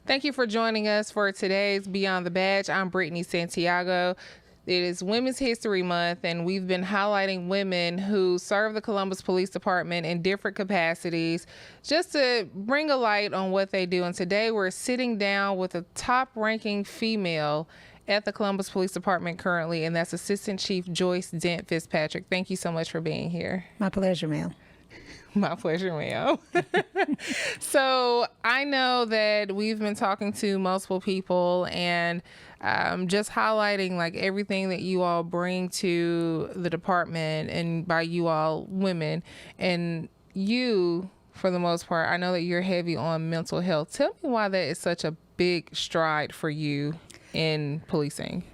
Thank you for joining us for today's Beyond the Badge. I'm Brittany Santiago. It is Women's History Month, and we've been highlighting women who serve the Columbus Police Department in different capacities just to bring a light on what they do. And today we're sitting down with a top-ranking female at the Columbus Police Department currently, and that's Assistant Chief Joyce Dent-Fitzpatrick. Thank you so much for being here. My pleasure, ma'am. My pleasure, ma'am. So I know that we've been talking to multiple people and just highlighting like everything that you all bring to the department, and by you all, women. And you, for the most part, I know that you're heavy on mental health. Tell me why that is such a big stride for you in policing.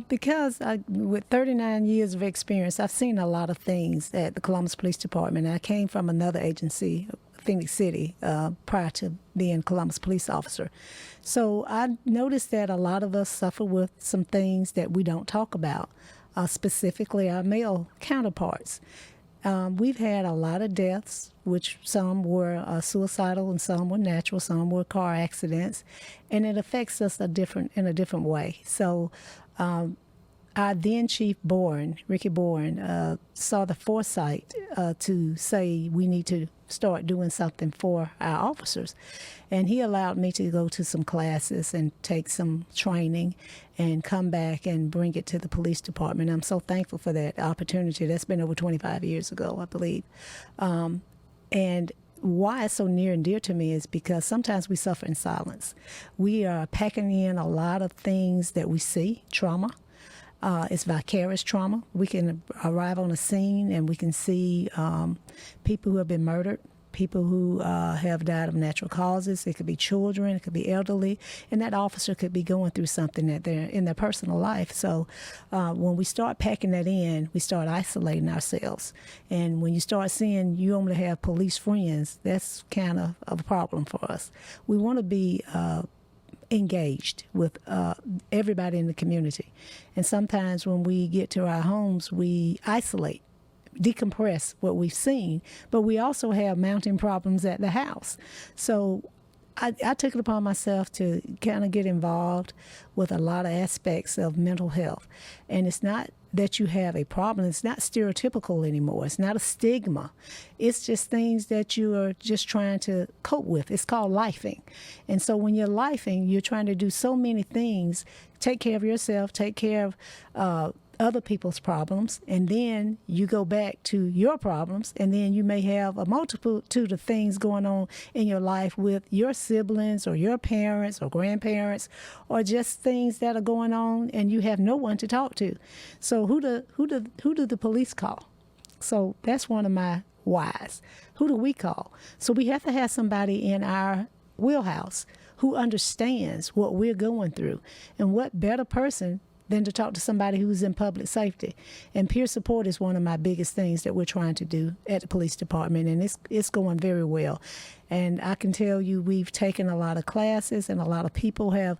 Because with 39 years of experience, I've seen a lot of things at the Columbus Police Department. I came from another agency, Phoenix City, prior to being Columbus police officer. So I noticed that a lot of us suffer with some things that we don't talk about, specifically our male counterparts. We've had a lot of deaths, which some were suicidal and some were natural, some were car accidents, and it affects us in a different way. So our then Chief Bourne, Ricky Bourne, saw the foresight to say we need to start doing something for our officers. And he allowed me to go to some classes and take some training and come back and bring it to the police department. I'm so thankful for that opportunity. That's been over 25 years ago, I believe. And why it's so near and dear to me is because sometimes we suffer in silence. We are packing in a lot of things that we see, trauma. It's vicarious trauma. We can arrive on a scene and we can see people who have been murdered, people who have died of natural causes. It could be children, it could be elderly, and that officer could be going through something that they're in their personal life. So when we start packing that in, we start isolating ourselves. And when you start seeing you only have police friends, that's kind of a problem for us. We want to be engaged with everybody in the community. And sometimes when we get to our homes, we isolate, decompress what we've seen, but we also have mounting problems at the house. So I took it upon myself to kind of get involved with a lot of aspects of mental health. And it's not that you have a problem. It's not stereotypical anymore. It's not a stigma. It's just things that you are just trying to cope with. It's called lifing. And so when you're lifing, you're trying to do so many things, take care of yourself, take care of other people's problems, and then you go back to your problems, and then you may have a multitude of things going on in your life with your siblings or your parents or grandparents, or just things that are going on and you have no one to talk to. So who do the police call? So that's one of my whys. Who do we call? So we have to have somebody in our wheelhouse who understands what we're going through, and what better person than to talk to somebody who's in public safety. And peer support is one of my biggest things that we're trying to do at the police department, and it's going very well. And I can tell you we've taken a lot of classes, and a lot of people have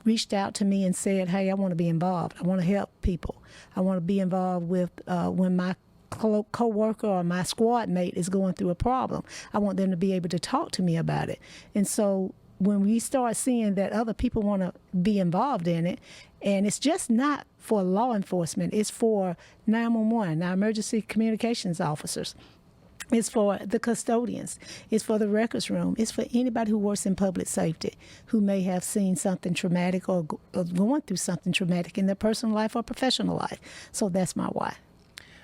reached out to me and said, hey, I want to be involved. I want to help people. I want to be involved with when my co-worker or my squad mate is going through a problem. I want them to be able to talk to me about it. And so when we start seeing that other people want to be involved in it, and it's just not for law enforcement, it's for 911, our emergency communications officers. It's for the custodians. It's for the records room. It's for anybody who works in public safety who may have seen something traumatic or going through something traumatic in their personal life or professional life. So that's my why.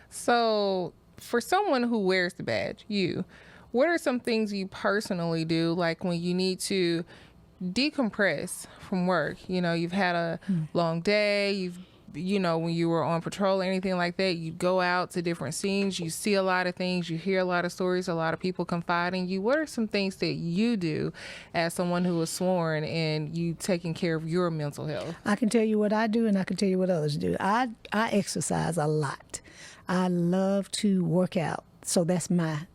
So for someone who wears the badge, what are some things you personally do, like when you need to decompress from work? You know, you've had a long day, when you were on patrol or anything like that, you go out to different scenes, you see a lot of things, you hear a lot of stories, a lot of people confide in you. What are some things that you do as someone who is sworn and you taking care of your mental health? I can tell you what I do, and I can tell you what others do. I exercise a lot. I love to work out, so that's my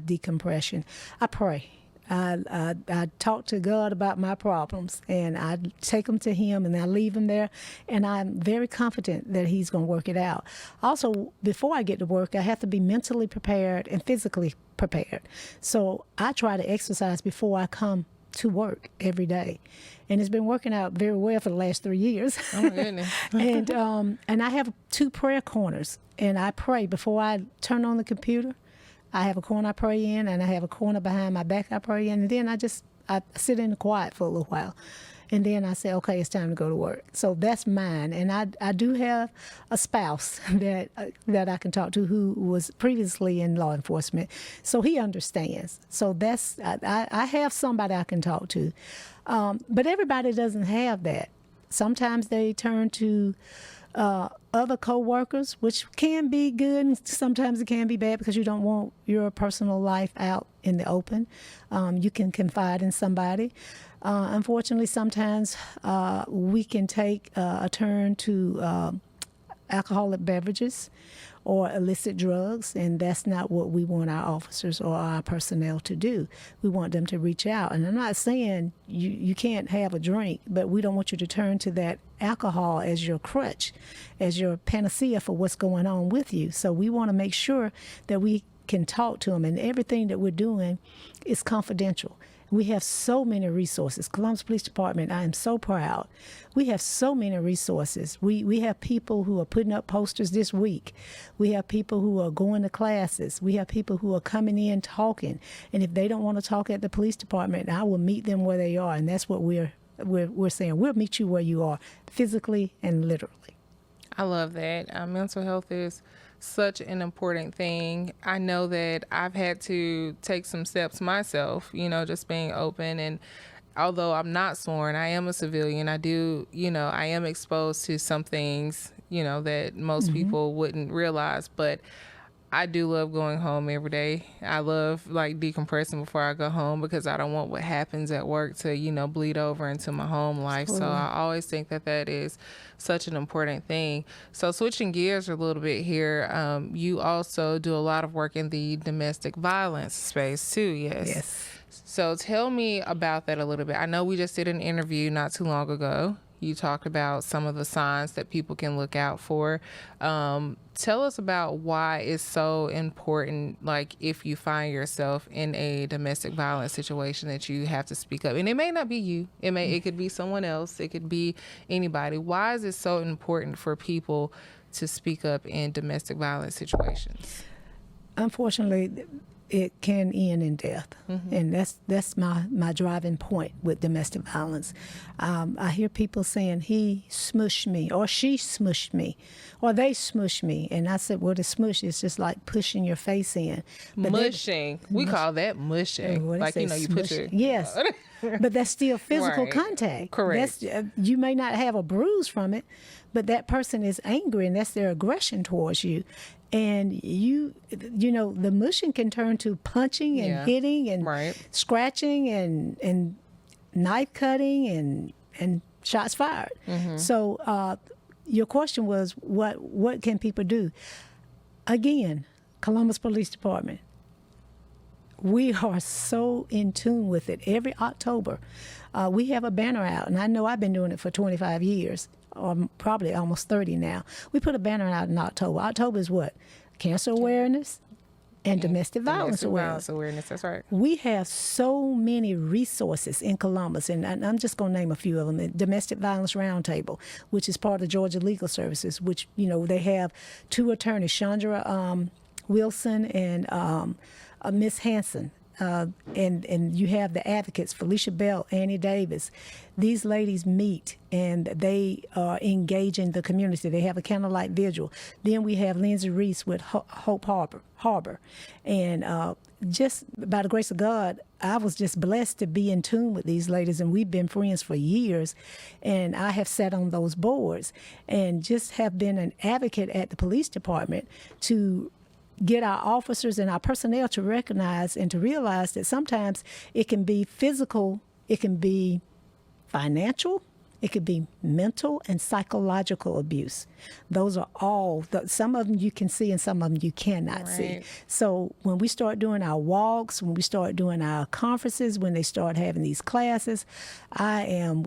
decompression. I pray. I talk to God about my problems, and I take them to Him, and I leave them there, and I'm very confident that He's going to work it out. Also, before I get to work, I have to be mentally prepared and physically prepared. So I try to exercise before I come to work every day. And it's been working out very well for the last 3 years. Oh my goodness. And I have 2 prayer corners, and I pray before I turn on the computer. I have a corner I pray in, and I have a corner behind my back I pray in, and then I sit in the quiet for a little while. And then I say, okay, it's time to go to work. So that's mine. And I do have a spouse that I can talk to who was previously in law enforcement. So he understands. So I have somebody I can talk to. But everybody doesn't have that. Sometimes they turn to other coworkers, which can be good, and sometimes it can be bad because you don't want your personal life out in the open. You can confide in somebody. Unfortunately, sometimes we can take a turn to alcoholic beverages or illicit drugs, and that's not what we want our officers or our personnel to do. We want them to reach out. And I'm not saying you can't have a drink, but we don't want you to turn to that alcohol as your crutch, as your panacea for what's going on with you. So we want to make sure that we can talk to them, and everything that we're doing is confidential. We have so many resources. Columbus Police Department, I am so proud. We have so many resources. We have people who are putting up posters this week. We have people who are going to classes. We have people who are coming in talking. And if they don't want to talk at the police department, I will meet them where they are. And that's what we're saying. We'll meet you where you are, physically and literally. I love that. Mental health is such an important thing. I know that I've had to take some steps myself, just being open. And although I'm not sworn, I am a civilian. I do, I am exposed to some things, that most people wouldn't realize. But I do love going home every day. I love decompressing before I go home because I don't want what happens at work to, bleed over into my home life. So I always think that is such an important thing. So switching gears a little bit here, you also do a lot of work in the domestic violence space too, yes? Yes. So tell me about that a little bit. I know we just did an interview not too long ago. You talked about some of the signs that people can look out for. Tell us about why it's so important, if you find yourself in a domestic violence situation, that you have to speak up. And it may not be you. It could be someone else. It could be anybody. Why is it so important for people to speak up in domestic violence situations? Unfortunately, it can end in death. And that's my driving point with domestic violence. I hear people saying, he smushed me, or she smushed me, or they smushed me. And I said, well, the smush is just like pushing your face in. But mushing. We call that mushing. You put your... Yes. But that's still physical Right. contact. Correct. You may not have a bruise from it, but that person is angry, and that's their aggression towards you. And the mushing can turn to punching and hitting and Right. scratching and knife cutting and shots fired. So your question was, what can people do? Again, Columbus Police Department, we are so in tune with it. Every October, we have a banner out, and I know I've been doing it for 25 years. Or probably almost 30 now. We put a banner out in October. October is what? Cancer awareness and domestic violence awareness. That's right. We have so many resources in Columbus, and I'm just going to name a few of them. The Domestic Violence Roundtable, which is part of Georgia Legal Services, which, they have 2 attorneys, Chandra Wilson and Miss Hanson. And you have the advocates, Felicia Bell, Annie Davis. These ladies meet and they are engaging the community. They have a candlelight vigil. Then we have Lindsay Reese with Hope Harbor. And just by the grace of God, I was just blessed to be in tune with these ladies, and we've been friends for years. And I have sat on those boards and just have been an advocate at the police department to get our officers and our personnel to recognize and to realize that sometimes it can be physical, it can be financial, it could be mental and psychological abuse. Those are all, some of them you can see and some of them you cannot see. So when we start doing our walks, when we start doing our conferences, when they start having these classes, I am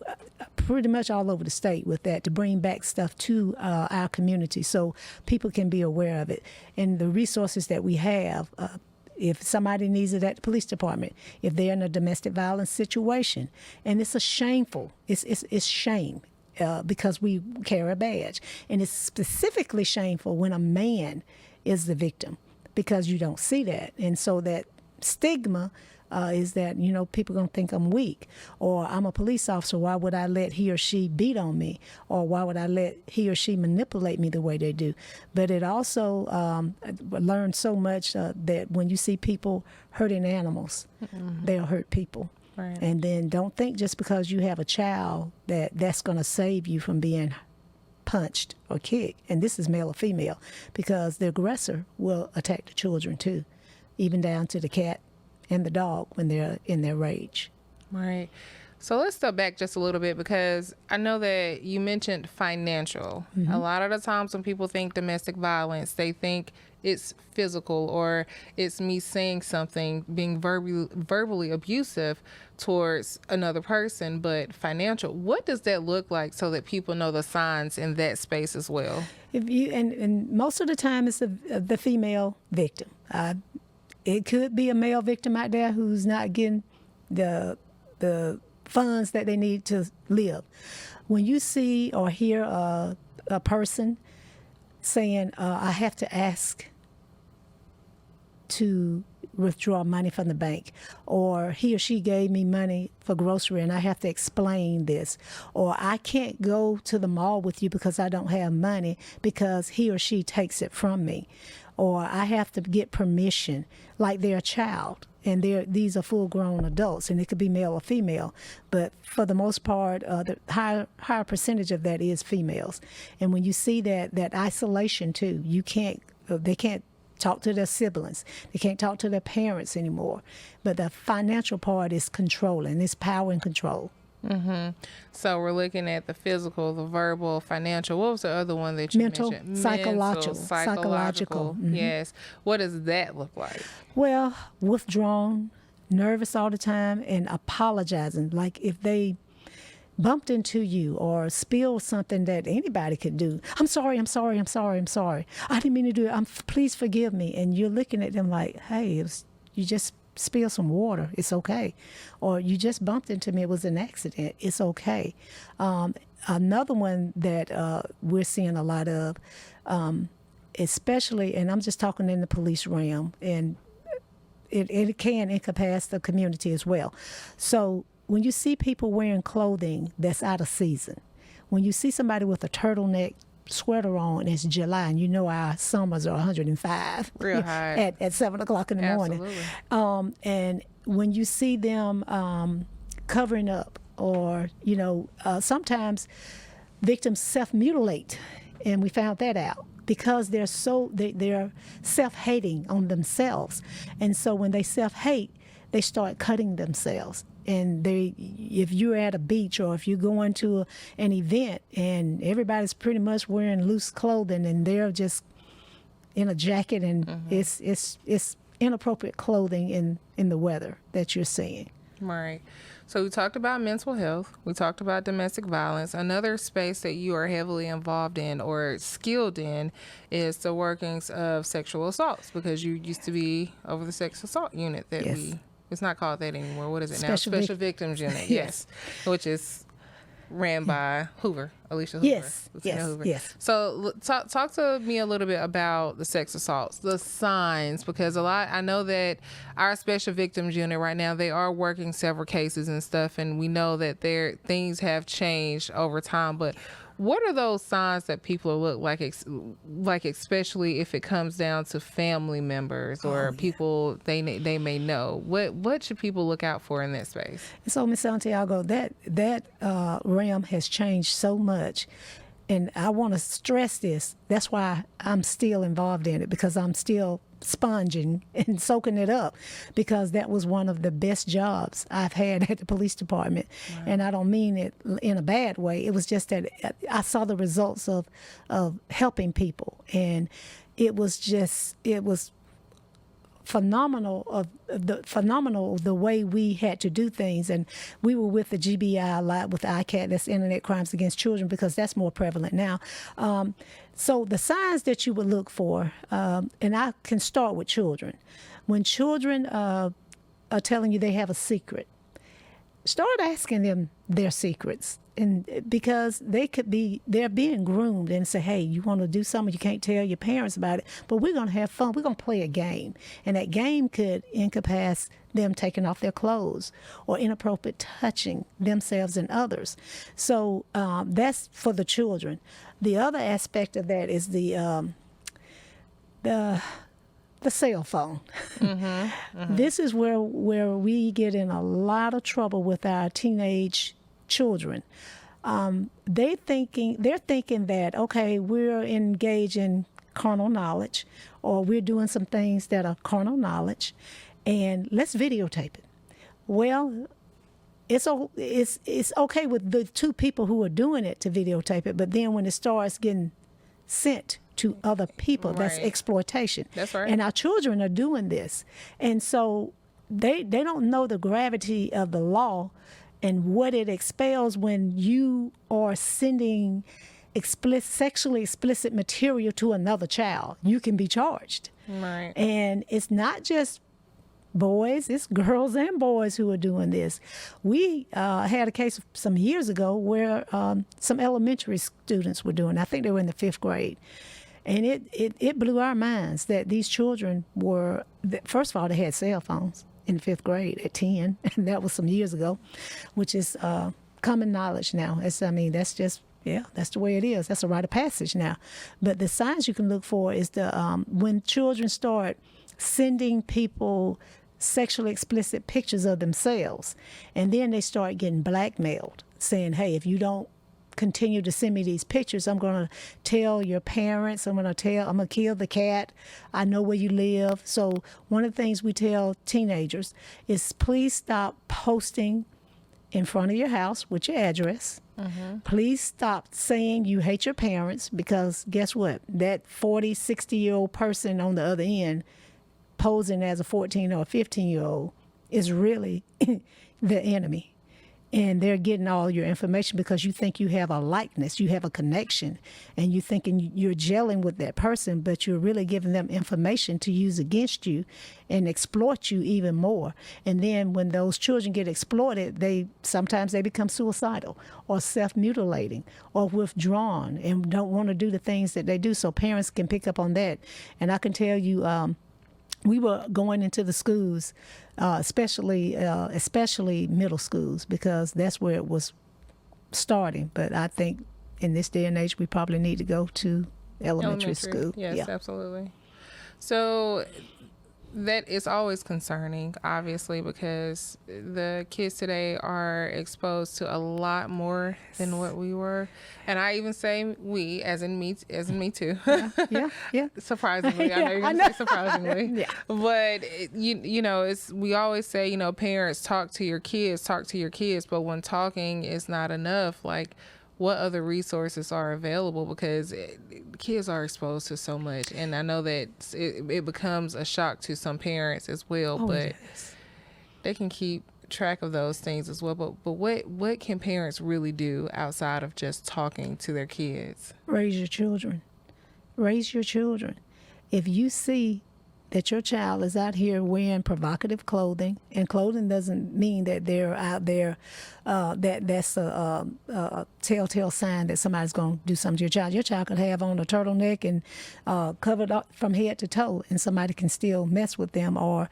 pretty much all over the state with that to bring back stuff to our community so people can be aware of it. And the resources that we have, if somebody needs it at the police department, if they're in a domestic violence situation. And it's it's shame. Because we carry a badge. And it's specifically shameful when a man is the victim, because you don't see that. And so that stigma is that, people going to think I'm weak, or I'm a police officer. Why would I let he or she beat on me? Or why would I let he or she manipulate me the way they do? But it also learned so much that when you see people hurting animals, they'll hurt people. Right. And then don't think just because you have a child that's going to save you from being punched or kicked. And this is male or female, because the aggressor will attack the children too, even down to the cat and the dog when they're in their rage. Right. So let's step back just a little bit, because I know that you mentioned financial. A lot of the times when people think domestic violence, they think it's physical, or it's me saying something, being verbally abusive towards another person. But financial, what does that look like, so that people know the signs in that space as well? If you and most of the time it's the female victim. It could be a male victim out there who's not getting the funds that they need to live. When you see or hear a person saying, I have to ask to withdraw money from the bank, or he or she gave me money for grocery and I have to explain this, or I can't go to the mall with you because I don't have money because he or she takes it from me, or I have to get permission, like they're a child. And these are full-grown adults, and it could be male or female. But for the most part, the higher percentage of that is females. And when you see that isolation too, they can't talk to their siblings. They can't talk to their parents anymore. But the financial part is controlling. It's power and control. So we're looking at the physical, the verbal, financial. What was the other one that you mentioned? Psychological. Yes. What does that look like? Well, withdrawn, nervous all the time, and apologizing. Like if they bumped into you or spilled something that anybody could do. I'm sorry. I didn't mean to do it. Please forgive me. And you're looking at them like, hey, you just spill some water, it's okay. Or you just bumped into me, it was an accident, it's okay. Another one that we're seeing a lot of, especially, and I'm just talking in the police realm, and it can encompass the community as well. So when you see people wearing clothing that's out of season, when you see somebody with a turtleneck sweater on, it's July, and you know our summers are 105 real high at 7 o'clock in the morning. And when you see them covering up, or sometimes victims self-mutilate, and we found that out because they're self-hating on themselves. And so when they self-hate, they start cutting themselves. And if you're at a beach, or if you're going to an event and everybody's pretty much wearing loose clothing and they're just in a jacket, and it's inappropriate clothing in the weather that you're seeing. Right. So we talked about mental health. We talked about domestic violence. Another space that you are heavily involved in or skilled in is the workings of sexual assaults, because you used to be over the sex assault unit that it's not called that anymore. What is it now? Special Victims Unit. Yes. Which is ran by Alicia Hoover. Yes. So talk to me a little bit about the sex assaults, the signs, because I know that our Special Victims Unit right now, they are working several cases and stuff, and we know that things have changed over time, but what are those signs that people look like, especially if it comes down to family members or people they may know? What should people look out for in that space? So, Ms. Santiago, that realm has changed so much, and I want to stress this. That's why I'm still involved in it, because I'm still sponging and soaking it up, because that was one of the best jobs I've had at the police department. Right. And I don't mean it in a bad way. It was just that I saw the results of phenomenal the way we had to do things. And we were with the GBI a lot, with ICAT, that's Internet Crimes Against Children, because that's more prevalent now. So the signs that you would look for, and I can start with children. When children are telling you they have a secret, start asking them their secrets. And because they're being groomed and say, hey, you want to do something, you can't tell your parents about it, but we're going to have fun. We're going to play a game. And that game could encompass them taking off their clothes or inappropriate touching themselves and others. So that's for the children. The other aspect of that is the cell phone. This is where we get in a lot of trouble with our teenage children. They're thinking that, okay, we're engaged in carnal knowledge, or we're doing some things that are carnal knowledge, and let's videotape it. Well, it's okay with the two people who are doing it to videotape it, but then when it starts getting sent to other people, that's exploitation. That's right. And our children are doing this, and so they don't know the gravity of the law and what it expels when you are sending sexually explicit material to another child. You can be charged. Right. And it's not just boys, it's girls and boys who are doing this. We had a case some years ago where some elementary students were doing it. I think they were in the 5th grade. And it blew our minds that these children were, first of all, they had cell phones in the 5th grade at 10, and that was some years ago, which is common knowledge now. That's just, that's the way it is. That's a rite of passage now. But the signs you can look for is when children start sending people sexually explicit pictures of themselves, and then they start getting blackmailed, saying, hey, if you don't continue to send me these pictures, I'm going to tell your parents, I'm going to kill the cat, I know where you live. So one of the things we tell teenagers is, please stop posting in front of your house with your address. Please stop saying you hate your parents, because guess what? That 40, 60-year-old person on the other end posing as a 14 or 15-year-old is really the enemy. And they're getting all your information because you think you have a likeness, you have a connection, and you're thinking you're gelling with that person, but you're really giving them information to use against you and exploit you even more. And then when those children get exploited, sometimes they become suicidal or self-mutilating or withdrawn and don't want to do the things that they do. So parents can pick up on that. And I can tell you, we were going into the schools, especially middle schools, because that's where it was starting. But I think in this day and age, we probably need to go to elementary school. Yes, absolutely. So that is always concerning, obviously, because the kids today are exposed to a lot more than what we were. And I even say we, as in me too. Yeah. Surprisingly, I know you're going to say surprisingly. Yeah. But we always say, parents talk to your kids, but when talking is not enough, like, what other resources are available, because kids are exposed to so much. And I know that it becomes a shock to some parents as well, but yes, they can keep track of those things as well. But what can parents really do outside of just talking to their kids? Raise your children. If you see that your child is out here wearing provocative clothing, and clothing doesn't mean that they're out there, that's a telltale sign that somebody's going to do something to your child. Your child could have on a turtleneck and covered up from head to toe, and somebody can still mess with them or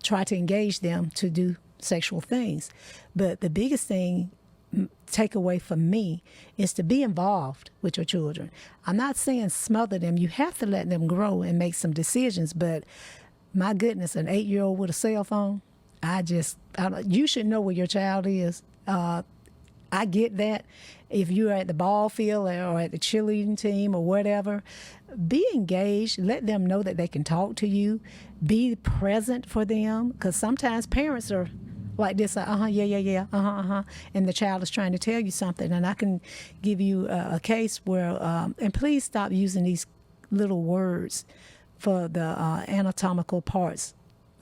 try to engage them to do sexual things. But the biggest thing takeaway for me is to be involved with your children. I'm not saying smother them. You have to let them grow and make some decisions. But my goodness, an 8-year-old with a cell phone, you should know where your child is. I get that. If you're at the ball field or at the cheerleading team or whatever, be engaged. Let them know that they can talk to you. Be present for them, because sometimes parents are like this, yeah, and the child is trying to tell you something. And I can give you a case where, and please stop using these little words for the anatomical parts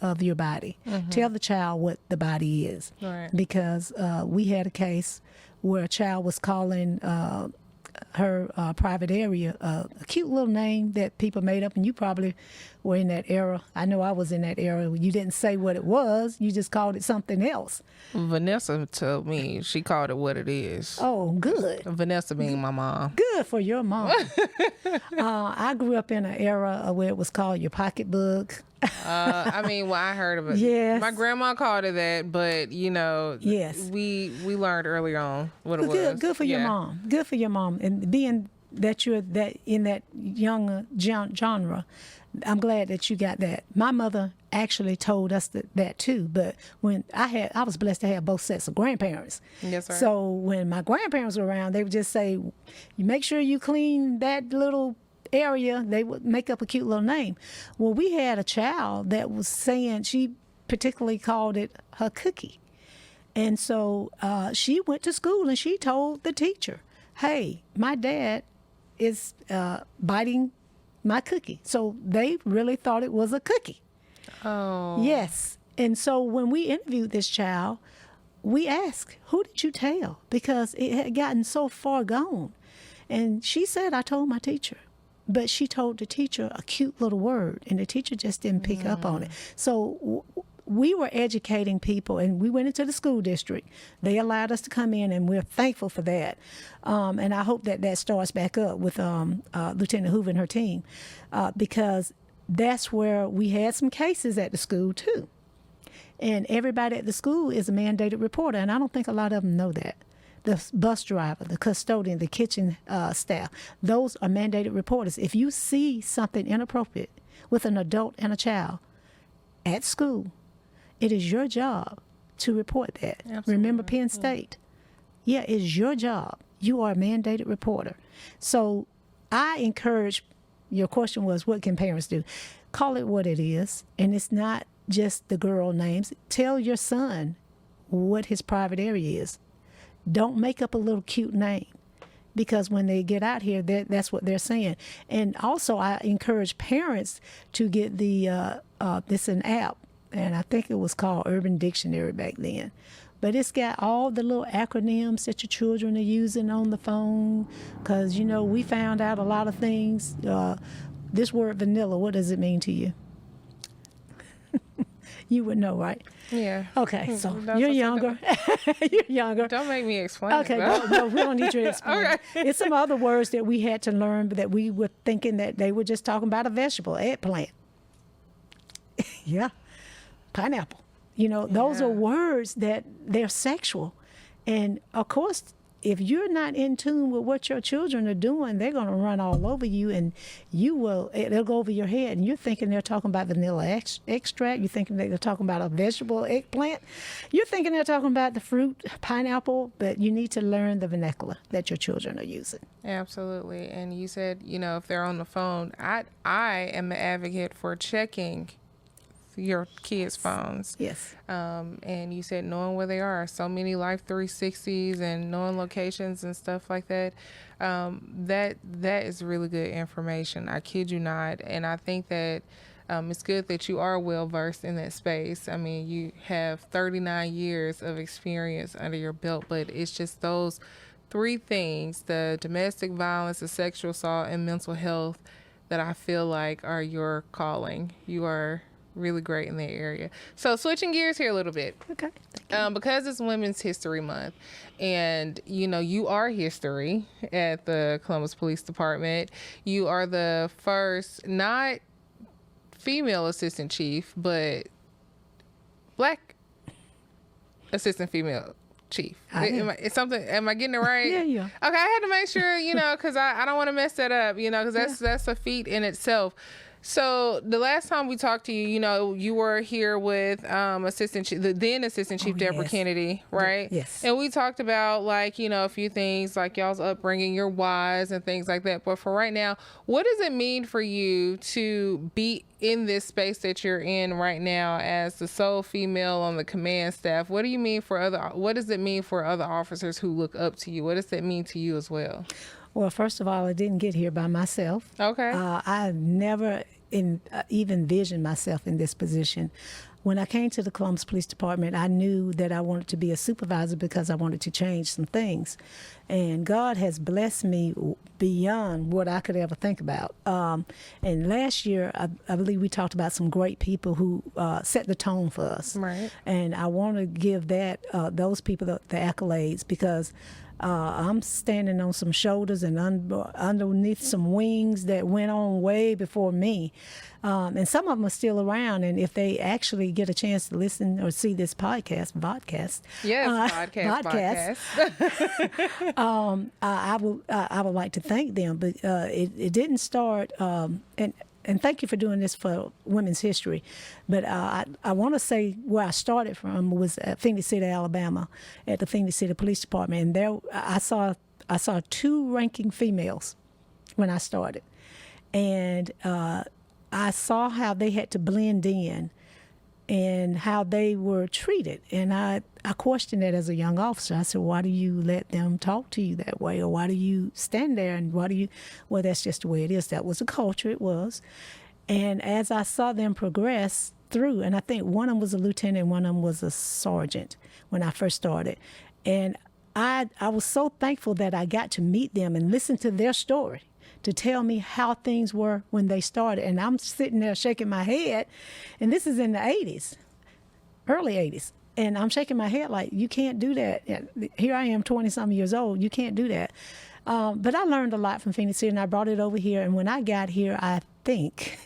of your body. Tell the child what the body is. Right. Because we had a case where a child was calling her private area a cute little name that people made up, and you probably were in that era. I know I was in that era. You didn't say what it was. You just called it something else. Vanessa told me she called it what it is. Oh, good. Vanessa being my mom. Good for your mom. I grew up in an era where it was called your pocketbook. I mean, well, I heard of it. Yes. My grandma called it that, but Yes. we learned early on what it was. Good for your mom. Good for your mom. And being that you're that in that young genre, I'm glad that you got that. My mother actually told us that too. But when I was blessed to have both sets of grandparents. Yes, sir. So when my grandparents were around, they would just say, "You make sure you clean that little area." They would make up a cute little name. Well, we had a child that was saying, she particularly called it her cookie. And so she went to school and she told the teacher, "Hey, my dad is biting my cookie." So they really thought it was a cookie. Oh. Yes. And so when we interviewed this child, we asked, "Who did you tell?" Because it had gotten so far gone. And she said, "I told my teacher." But she told the teacher a cute little word, and the teacher just didn't pick up on it. So we were educating people, and we went into the school district. They allowed us to come in, and we're thankful for that. And I hope that starts back up with Lieutenant Hoover and her team, because that's where we had some cases at the school, too. And everybody at the school is a mandated reporter, and I don't think a lot of them know that. The bus driver, the custodian, the kitchen staff, those are mandated reporters. If you see something inappropriate with an adult and a child at school, it is your job to report that. Absolutely. Remember Penn State? Yeah, it's your job. You are a mandated reporter. So I encourage, your question was, what can parents do? Call it what it is, and it's not just the girl names. Tell your son what his private area is. Don't make up a little cute name, because when they get out here, that's what they're saying. And also, I encourage parents to get this an app, and I think it was called Urban Dictionary back then. But it's got all the little acronyms that your children are using on the phone, because, we found out a lot of things. This word vanilla, what does it mean to you? You would know, right? Yeah. Okay, so you're younger. You're younger. Don't make me explain. Okay, no, we don't need you to explain. Okay. It's some other words that we had to learn, but that we were thinking that they were just talking about a vegetable, eggplant. Yeah, pineapple. Those are words that they're sexual. And of course, if you're not in tune with what your children are doing, they're going to run all over you, and they'll go over your head, and you're thinking they're talking about vanilla extract. You're thinking they're talking about a vegetable, eggplant. You're thinking they're talking about the fruit, pineapple, but you need to learn the vernacular that your children are using. Absolutely. And you said, if they're on the phone, I am an advocate for checking your kids' phones. Yes. And you said knowing where they are. So many Life 360s and knowing locations and stuff like that. That is really good information. I kid you not. And I think that it's good that you are well versed in that space. I mean, you have 39 years of experience under your belt, but it's just those three things: the domestic violence, the sexual assault, and mental health, that I feel like are your calling. You are really great in that area. So switching gears here a little bit. Okay. Because it's Women's History Month, and you are history at the Columbus Police Department. You are the first not female assistant chief, but Black assistant female chief. Am I getting it right? Yeah. Okay, I had to make sure, because I don't want to mess that up, because that's a feat in itself. So the last time we talked to you, you were here with the then Assistant Chief Deborah Kennedy, right? Yes. And we talked about a few things like y'all's upbringing, your whys and things like that. But for right now, what does it mean for you to be in this space that you're in right now as the sole female on the command staff? What does it mean for other officers who look up to you? What does that mean to you as well? Well, first of all, I didn't get here by myself. Okay. I never even envision myself in this position. When I came to the Columbus Police Department, I knew that I wanted to be a supervisor because I wanted to change some things. And God has blessed me beyond what I could ever think about. And last year, I believe we talked about some great people who set the tone for us. Right. And I want to give those people the accolades, because I'm standing on some shoulders and underneath some wings that went on way before me. And some of them are still around. And if they actually get a chance to listen or see this vodcast. Yes, podcast. I would like to thank them. But it didn't start, and thank you for doing this for Women's History. But I want to say where I started from was at Phoenix City, Alabama, at the Phoenix City Police Department. And there I saw 2 ranking females when I started. And I saw how they had to blend in and how they were treated. And I questioned that as a young officer. I said, why do you let them talk to you that way? Or why do you stand there and well, that's just the way it is. That was a culture, it was. And as I saw them progress through, and I think one of them was a lieutenant, one of them was a sergeant when I first started. And I was so thankful that I got to meet them and listen to their story, to tell me how things were when they started. And I'm sitting there shaking my head, and this is in the 80s, early 80s. And I'm shaking my head like, you can't do that. Here I am, 20-something years old. You can't do that. But I learned a lot from Phoenix City, and I brought it over here. And when I got here, I think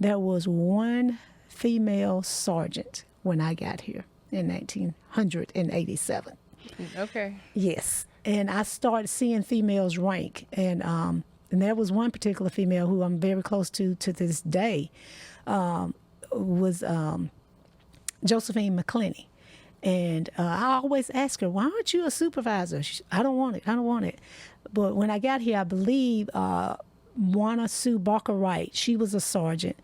there was one female sergeant when I got here in 1987. Okay. Yes. And I started seeing females rank. And there was one particular female who I'm very close to this day, was Josephine McClenny. And I always ask her, why aren't you a supervisor? I don't want it. But when I got here, I believe Juana Sue Barker Wright, she was a sergeant.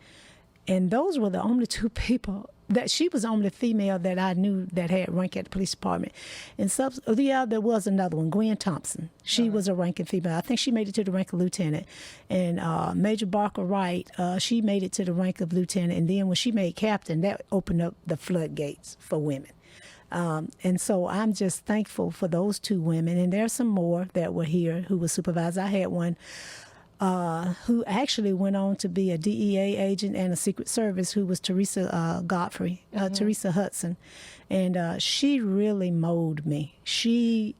And those were the only 2 people that she was the only female that I knew that had rank at the police department. And there was another one, Gwen Thompson. She was a ranking female. I think she made it to the rank of lieutenant. And Major Barker Wright, she made it to the rank of lieutenant. And then when she made captain, that opened up the floodgates for women. And so I'm just thankful for those 2 women. And there's some more that were here who were supervisors. I had one who actually went on to be a DEA agent and a Secret Service, who was Teresa Teresa Hudson. And she really molded me. She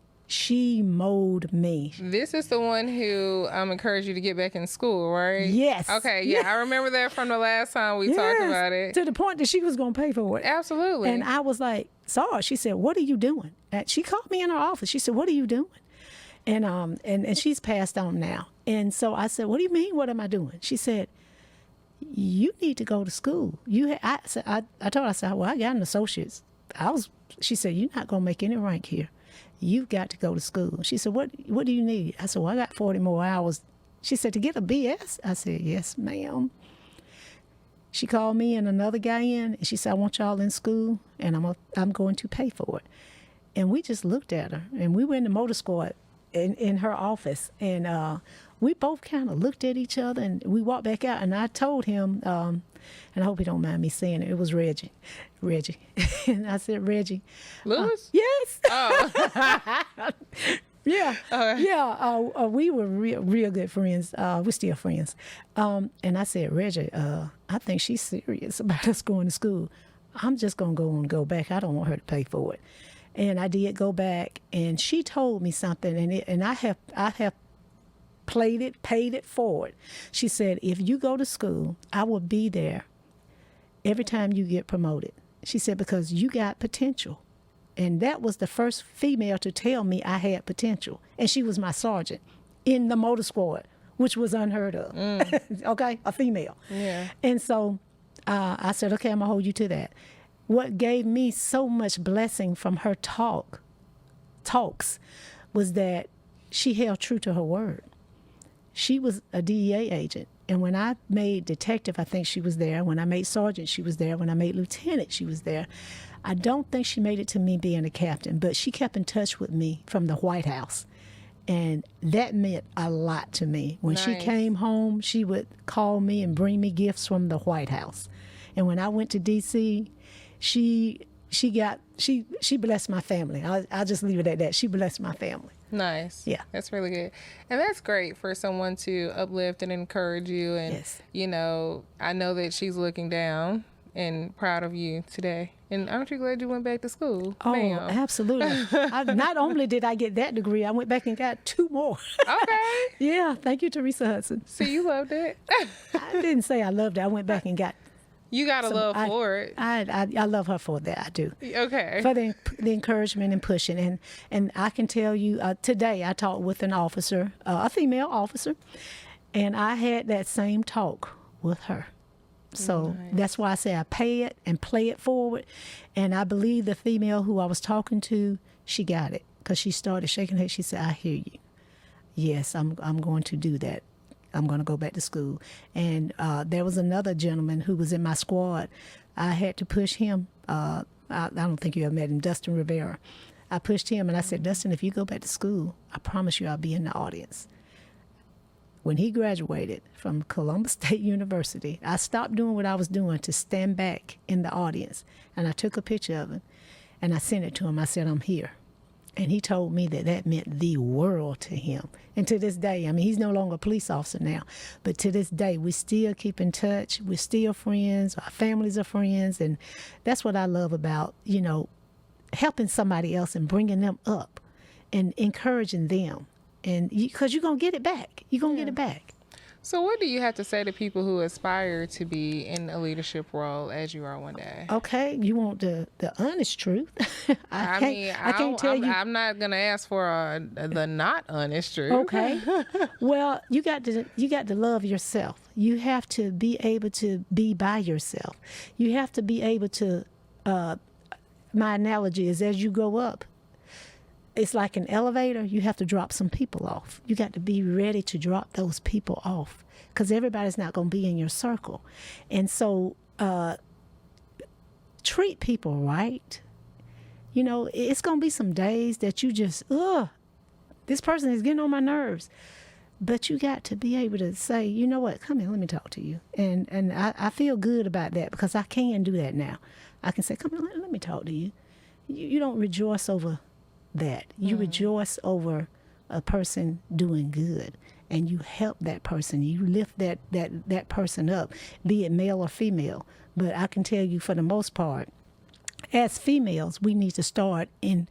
molded me. This is the one who encouraged you to get back in school, right? Yes. Okay, yeah, I remember that from the last time we talked about it. To the point that she was going to pay for it. Absolutely. And I was like, sorry. She said, what are you doing? And she called me in her office. She said, what are you doing? And she's passed on now. And so I said, what do you mean, what am I doing? She said, you need to go to school. I told her, I said, well, I got an associate's. She said, you're not going to make any rank here. You've got to go to school. She said, what do you need? I said, well, I got 40 more hours. She said, to get a BS? I said, yes, ma'am. She called me and another guy in, and she said, I want y'all in school, and I'm going to pay for it. And we just looked at her, and we were in the motor squad in her office, and we both kind of looked at each other, and we walked back out, and I told him, and I hope he don't mind me saying it, it was Reggie. And I said, Reggie. Lewis? Yes. Oh. Yeah. We were real good friends. We're still friends. And I said, Reggie, I think she's serious about us going to school. I'm just going to go back. I don't want her to pay for it. And I did go back, and she told me something, and I have paid it forward. She said, if you go to school, I will be there every time you get promoted. She said, because you got potential. And that was the first female to tell me I had potential. And she was my sergeant in the motor squad, which was unheard of. Okay, a female. Yeah. And so I said, okay, I'm going to hold you to that. What gave me so much blessing from her talks was that she held true to her word. She was a DEA agent. And when I made detective, I think she was there. When I made sergeant, she was there. When I made lieutenant, she was there. I don't think she made it to me being a captain, but she kept in touch with me from the White House. And that meant a lot to me. When she Nice. came home, she would call me and bring me gifts from the White House. And when I went to D.C., she blessed my family. I'll just leave it at that. She blessed my family. Nice. Yeah. That's really good. And that's great for someone to uplift and encourage you. And, Yes. you know, I know that she's looking down and proud of you today. And aren't you glad you went back to school? Oh, Ma'am. absolutely. Not only did I get that degree, I went back and got 2 more. Okay. Yeah, thank you, Teresa Hudson. So you loved it. I didn't say I loved it. I went back and got You got a some- love I- for it. I love her for that. I do. Okay. For the encouragement and pushing. And I can tell you, today I talked with an officer, a female officer, and I had that same talk with her. So that's why I say I pay it and play it forward. And I believe the female who I was talking to, she got it, because she started shaking her head. She said, I hear you. Yes, I'm going to do that. I'm going to go back to school. And there was another gentleman who was in my squad. I had to push him. I don't think you ever met him, Dustin Rivera. I pushed him and I said, Dustin, if you go back to school, I promise you I'll be in the audience. When he graduated from Columbus State University, I stopped doing what I was doing to stand back in the audience. And I took a picture of him and I sent it to him. I said, I'm here. And he told me that that meant the world to him. And to this day, I mean, he's no longer a police officer now, but to this day, we still keep in touch. We're still friends. Our families are friends. And that's what I love about, you know, helping somebody else and bringing them up and encouraging them. And because you're going to get it back. You're going to get it back. So what do you have to say to people who aspire to be in a leadership role as you are one day? Okay, you want the honest truth. I can't tell you. I'm not gonna ask for the not honest truth. Okay. Well, you got to love yourself. You have to be able to be by yourself. You have to be able to. My analogy is, as you go up, it's like an elevator. You have to drop some people off. You got to be ready to drop those people off, because everybody's not going to be in your circle. And so treat people right. You know, it's going to be some days that you just, this person is getting on my nerves. But you got to be able to say, you know what, come here, let me talk to you. And I feel good about that, because I can do that now. I can say, come here, let me talk to you. You don't rejoice over that. You rejoice over a person doing good, and you help that person. You lift that person up, be it male or female. But I can tell you, for the most part, as females, we need to start in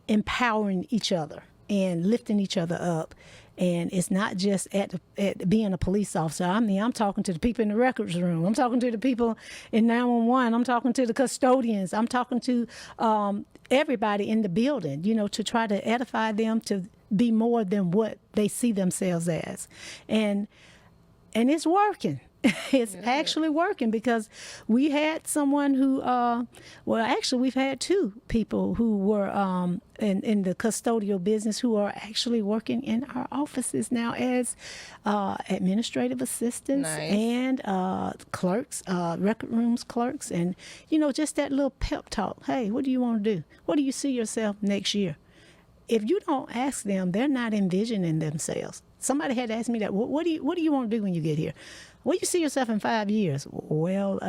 empowering each other and lifting each other up. And it's not just at being a police officer. I mean, I'm talking to the people in the records room. I'm talking to the people in 911. I'm talking to the custodians. I'm talking to everybody in the building, you know, to try to edify them to be more than what they see themselves as. And it's working. It's actually working, because we had someone who, actually we've had 2 people who were in the custodial business who are actually working in our offices now as administrative assistants. Nice. And clerks, record rooms clerks. And, you know, just that little pep talk. Hey, what do you want to do? What do you see yourself next year? If you don't ask them, they're not envisioning themselves. Somebody had to ask me that. What do you want to do when you get here? Where do you see yourself in 5 years? Well,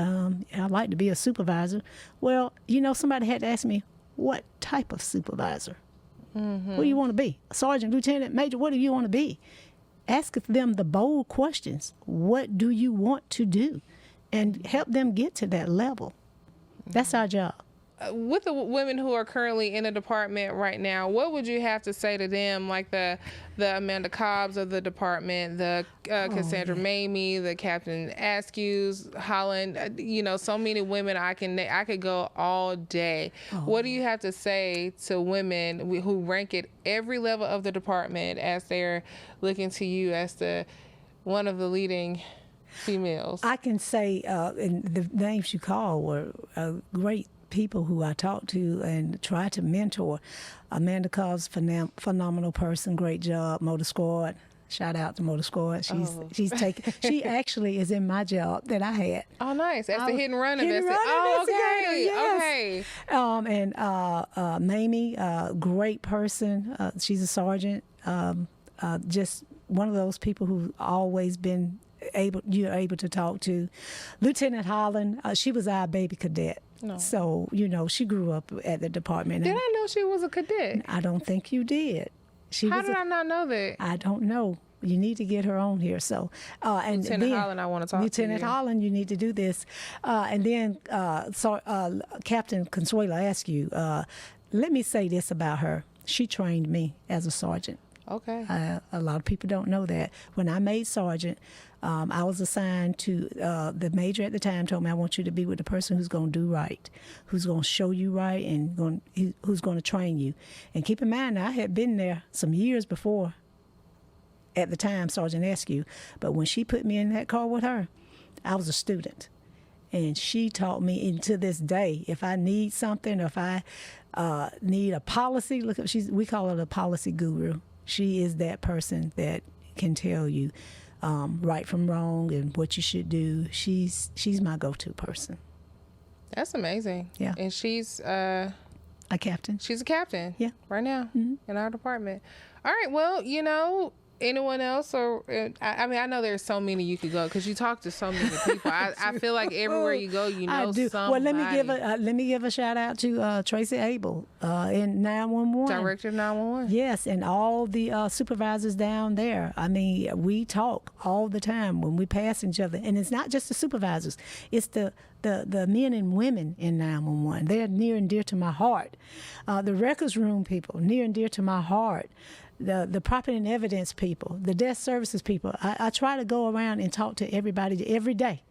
I'd like to be a supervisor. Well, you know, somebody had to ask me, what type of supervisor? Mm-hmm. What do you want to be? A sergeant, lieutenant, major? What do you want to be? Ask them the bold questions. What do you want to do? And help them get to that level. That's our job. With the women who are currently in the department right now, what would you have to say to them, like the Amanda Cobbs of the department, the Cassandra Mamie, the Captain Askews, Holland, you know, so many women I could go all day. What do you have to say to women who rank at every level of the department as they're looking to you as one of the leading females? I can say, and the names you call were great people who I talked to and try to mentor. Amanda Cobb's phenomenal person, great job. Motor Squad, shout out to Motor Squad. She's taking. She actually is in my job that I had. Oh, nice! That's the hit and run investigator. Oh, okay, Yes. okay. And Mamie, great person. She's a sergeant. Just one of those people who always been you're able to talk to. Lieutenant Holland, she was our baby cadet. No. So, she grew up at the department. Did I know she was a cadet? I don't think you did. How did I not know that? I don't know. You need to get her on here. So, and Lieutenant Holland, I want to talk Lieutenant to you. Holland, you need to do this. And then Captain Consuelo asked you, let me say this about her. She trained me as a sergeant. Okay. A lot of people don't know that. When I made sergeant, I was assigned to, the major at the time told me, I want you to be with the person who's going to do right, who's going to show you right, and who's going to train you. And keep in mind, I had been there some years before, at the time, Sergeant Askew. But when she put me in that car with her, I was a student. And she taught me, and to this day, if I need something, or if I need a policy, we call her a policy guru. She is that person that can tell you right from wrong and what you should do. She's my go-to person. That's amazing. Yeah. And she's a captain. She's a captain. Yeah. Right now in our department. All right. Well, anyone else, or I mean, I know there's so many you could go because you talk to so many people. I feel like everywhere you go, I do. somebody. Well, let me give a shout out to Tracy Abel in 911. Director of 911. Yes, and all the supervisors down there. I mean, we talk all the time when we pass each other, and it's not just the supervisors; it's the men and women in 911. They're near and dear to my heart. The records room people, near and dear to my heart. The property and evidence people, the desk services people. I try to go around and talk to everybody every day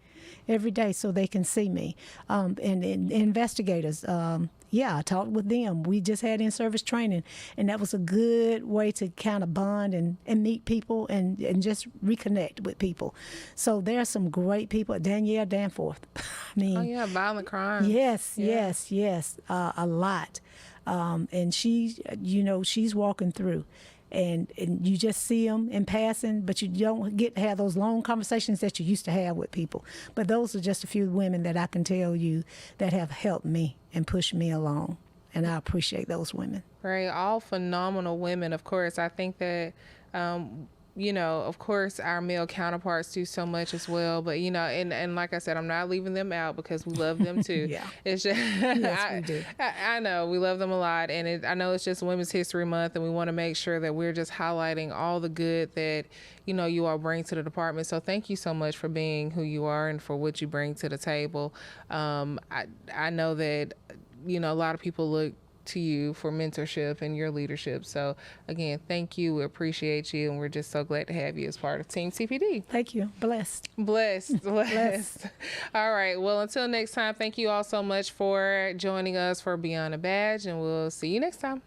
so they can see me. And investigators, I talked with them. We just had in-service training, and that was a good way to kind of bond and meet people and just reconnect with people. So there are some great people. Danielle Danforth. I mean, violent crime. Yes, a lot. And she's walking through. And you just see them in passing, but you don't get to have those long conversations that you used to have with people. But those are just a few women that I can tell you that have helped me and pushed me along, and I appreciate those women. Right, all phenomenal women. Of course, I think that of course, our male counterparts do so much as well. But, and like I said, I'm not leaving them out because we love them too. Yeah. It's just, yes, we do. I know we love them a lot. And I know it's just Women's History Month, and we want to make sure that we're just highlighting all the good that, you all bring to the department. So thank you so much for being who you are and for what you bring to the table. I know that, a lot of people look to you for mentorship and your leadership. So again, thank you. We appreciate you, and we're just so glad to have you as part of Team CPD. Thank you. Blessed. All right. Well, until next time, thank you all so much for joining us for Beyond a Badge, and we'll see you next time.